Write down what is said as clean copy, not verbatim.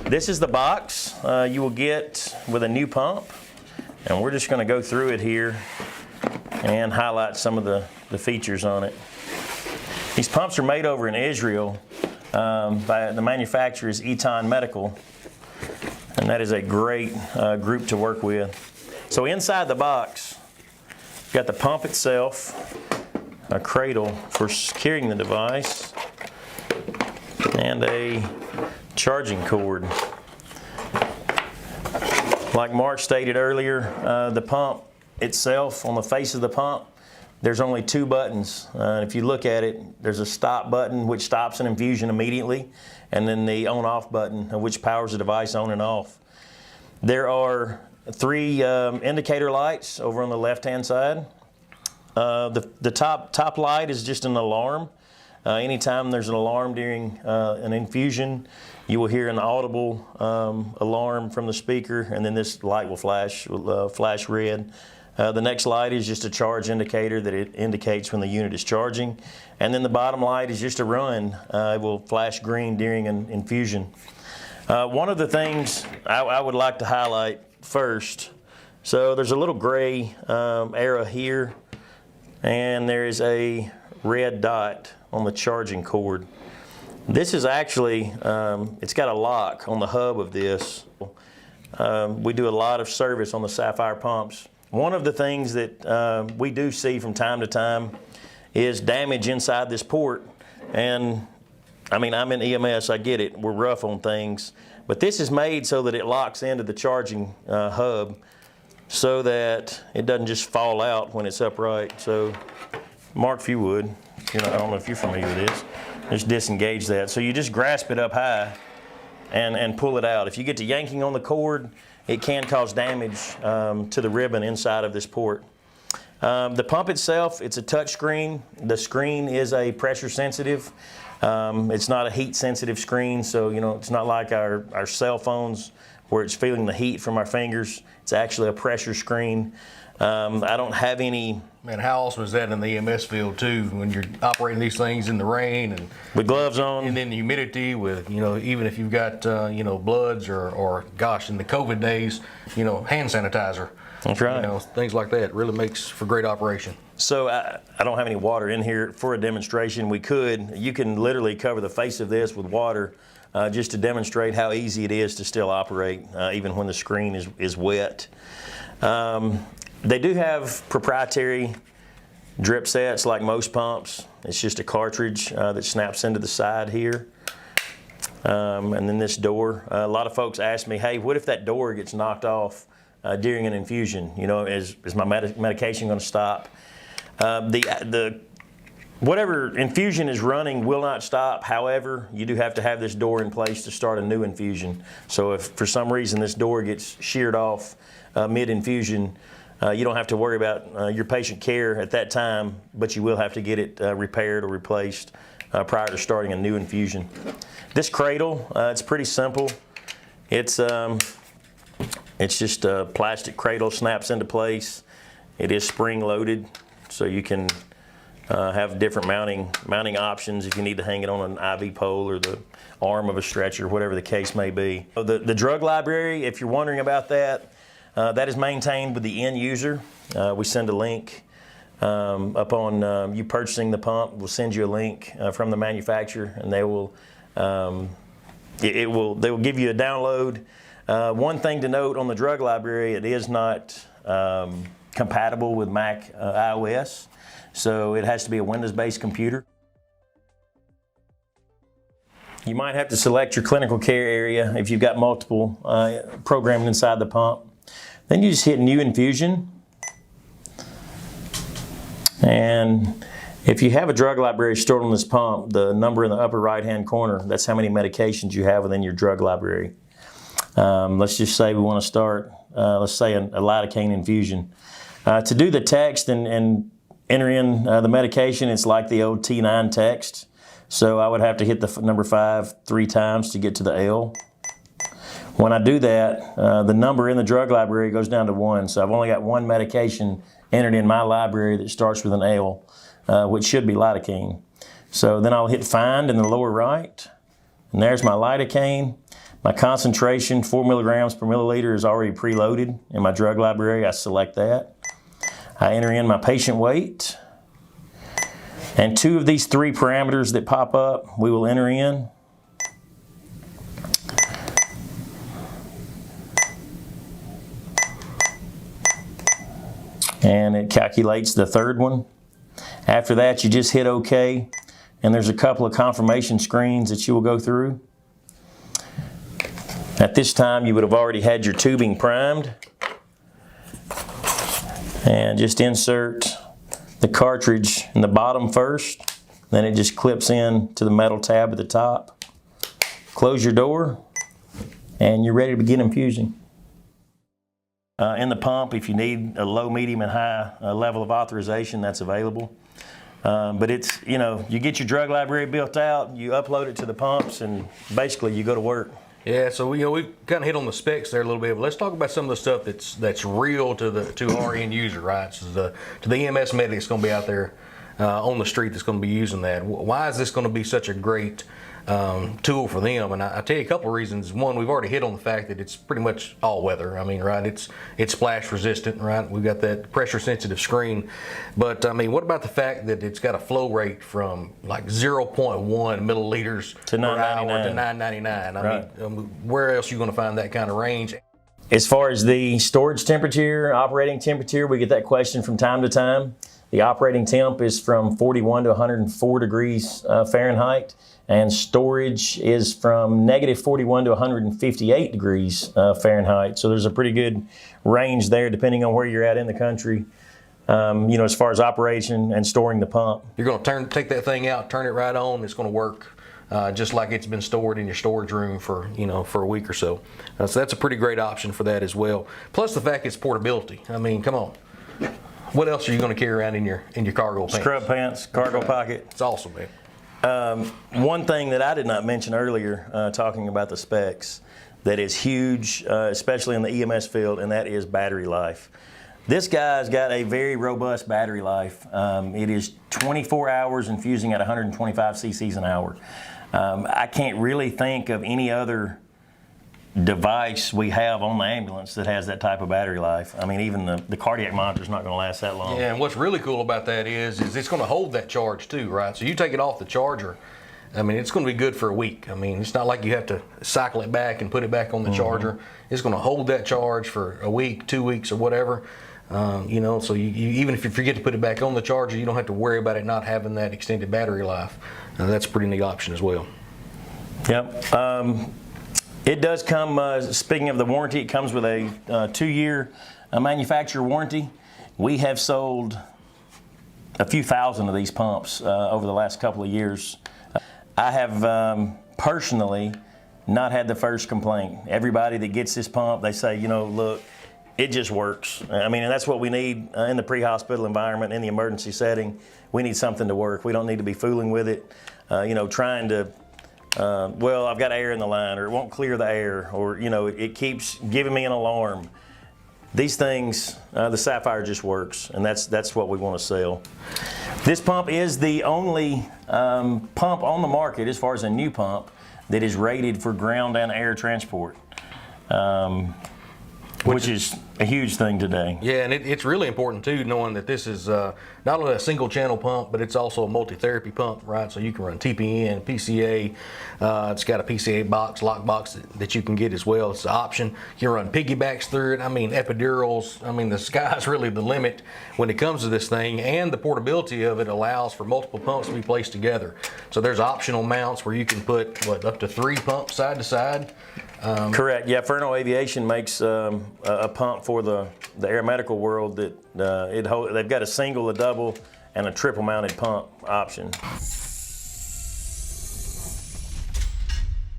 This is the box you will get with a new pump, and we're just going to go through it here and highlight some of the features on it. These pumps are made over in Israel by the manufacturer is Eitan Medical, and that is a great group to work with. So inside the box, you've got the pump itself, a cradle for securing the device, and a charging cord. Like Mark stated earlier, the pump itself, on the face of the pump, there's only two buttons. If you look at it, there's a stop button which stops an infusion immediately, and then the on-off button which powers the device on and off. There are three indicator lights over on the left-hand side. The top light is just an alarm. Anytime there's an alarm during an infusion, you will hear an audible alarm from the speaker, and then this light will flash red. The next light is just a charge indicator that it indicates when the unit is charging. And then the bottom light is just a run. It will flash green during an infusion. One of the things I would like to highlight first, so there's a little gray arrow here, and there is a red dot on the charging cord. This is actually, it's got a lock on the hub of this. We do a lot of service on the Sapphire pumps. One of the things that we do see from time to time is damage inside this port. And I mean, I'm in EMS, I get it, we're rough on things, but this is made so that it locks into the charging hub so that it doesn't just fall out when it's upright. So Mark, if you would, I don't know if you're familiar with this, just disengage that. So you just grasp it up high and pull it out. If you get to yanking on the cord, it can cause damage to the ribbon inside of this port. The pump itself, it's a touch screen. The screen is a pressure sensitive. It's not a heat sensitive screen, so it's not like our cell phones where it's feeling the heat from our fingers. It's actually a pressure screen. I don't have any. Man, how awesome is that in the EMS field too, when you're operating these things in the rain and with gloves on, and then the humidity with even if you've got bloods or gosh, in the COVID days, hand sanitizer. That's right. Things like that really makes for great operation. So I don't have any water in here for a demonstration. You can literally cover the face of this with water just to demonstrate how easy it is to still operate even when the screen is wet. They do have proprietary drip sets like most pumps. It's just a cartridge that snaps into the side here. And then this door. A lot of folks ask me, hey, what if that door gets knocked off during an infusion? Is my medication going to stop? Whatever infusion is running will not stop. However, you do have to have this door in place to start a new infusion. So if for some reason this door gets sheared off mid-infusion, you don't have to worry about your patient care at that time, but you will have to get it repaired or replaced prior to starting a new infusion. This cradle, it's pretty simple. It's just a plastic cradle, snaps into place. It is spring loaded, so you can have different mounting options if you need to hang it on an IV pole or the arm of a stretcher, whatever the case may be. The drug library, if you're wondering about that, that is maintained with the end user. We send a link upon you purchasing the pump. We'll send you a link from the manufacturer, and they will give you a download. One thing to note on the drug library, it is not compatible with Mac iOS, so it has to be a Windows-based computer. You might have to select your clinical care area if you've got multiple programming inside the pump. Then you just hit New Infusion. And if you have a drug library stored on this pump, the number in the upper right-hand corner, that's how many medications you have within your drug library. Let's just say we want to start, let's say a lidocaine infusion. To do the text and enter in the medication, it's like the old T9 text. So I would have to hit the number 5 3 times to get to the L. When I do that, the number in the drug library goes down to 1. So I've only got one medication entered in my library that starts with an L, which should be lidocaine. So then I'll hit find in the lower right, and there's my lidocaine. My concentration, 4 milligrams per milliliter, is already preloaded in my drug library. I select that. I enter in my patient weight. And 2 of these 3 parameters that pop up, we will enter in. And it calculates the 3rd one. After that, you just hit OK, and there's a couple of confirmation screens that you will go through. At this time, you would have already had your tubing primed. And just insert the cartridge in the bottom first, then it just clips in to the metal tab at the top. Close your door, and you're ready to begin infusing. In the pump, if you need a low, medium, and high level of authorization, that's available. But it's, you get your drug library built out, you upload it to the pumps, and basically you go to work. Yeah, so we kind of hit on the specs there a little bit, but let's talk about some of the stuff that's real to our end user, right? So to the EMS medic that's going to be out there on the street that's going to be using that. Why is this going to be such a great tool for them? And I'll tell you a couple of reasons. One, we've already hit on the fact that it's pretty much all weather. I mean, right? It's splash resistant, right? We've got that pressure sensitive screen. But I mean, what about the fact that it's got a flow rate from like 0.1 milliliters to per hour 999. to 999? Right. I mean, where else are you going to find that kind of range? As far as the storage temperature, operating temperature, we get that question from time to time. The operating temp is from 41 to 104 degrees Fahrenheit, and storage is from negative 41 to 158 degrees Fahrenheit. So there's a pretty good range there depending on where you're at in the country, as far as operation and storing the pump. You're going to take that thing out, turn it right on, it's going to work just like it's been stored in your storage room for a week or so. So that's a pretty great option for that as well. Plus the fact it's portability. I mean, come on. What else are you going to carry around in your cargo pants? Scrub pants, cargo pocket. It's awesome, man. One thing that I did not mention earlier, talking about the specs, that is huge, especially in the EMS field, and that is battery life. This guy's got a very robust battery life. It is 24 hours infusing at 125 cc's an hour. I can't really think of any other device we have on the ambulance that has that type of battery life. I mean, even the cardiac monitor's not going to last that long. Yeah, and what's really cool about that is it's going to hold that charge too, right? So you take it off the charger, I mean, it's going to be good for a week. I mean, it's not like you have to cycle it back and put it back on the charger. It's going to hold that charge for a week, 2 weeks, or whatever. So you even if you forget to put it back on the charger, you don't have to worry about it not having that extended battery life. That's a pretty neat option as well. Yep. It does come, speaking of the warranty, it comes with a 2-year manufacturer warranty. We have sold a few thousand of these pumps over the last couple of years. I have personally not had the first complaint. Everybody that gets this pump, they say, look, it just works. I mean, and that's what we need in the pre-hospital environment, in the emergency setting. We need something to work. We don't need to be fooling with it, trying to, well, I've got air in the line, or it won't clear the air, or, it keeps giving me an alarm. These things, the Sapphire just works, and that's what we want to sell. This pump is the only pump on the market, as far as a new pump, that is rated for ground and air transport. Which is a huge thing today. Yeah, and it's really important too, knowing that this is not only a single channel pump, but it's also a multi-therapy pump, right? So you can run TPN, PCA. It's got a PCA box, lock box that you can get as well. It's an option. You can run piggybacks through it. I mean, epidurals. I mean, the sky's really the limit when it comes to this thing, and the portability of it allows for multiple pumps to be placed together. So there's optional mounts where you can put up to 3 pumps side to side. Correct. Yeah, Furno Aviation makes a pump for the air medical world that they've got a single, a double, and a triple mounted pump option.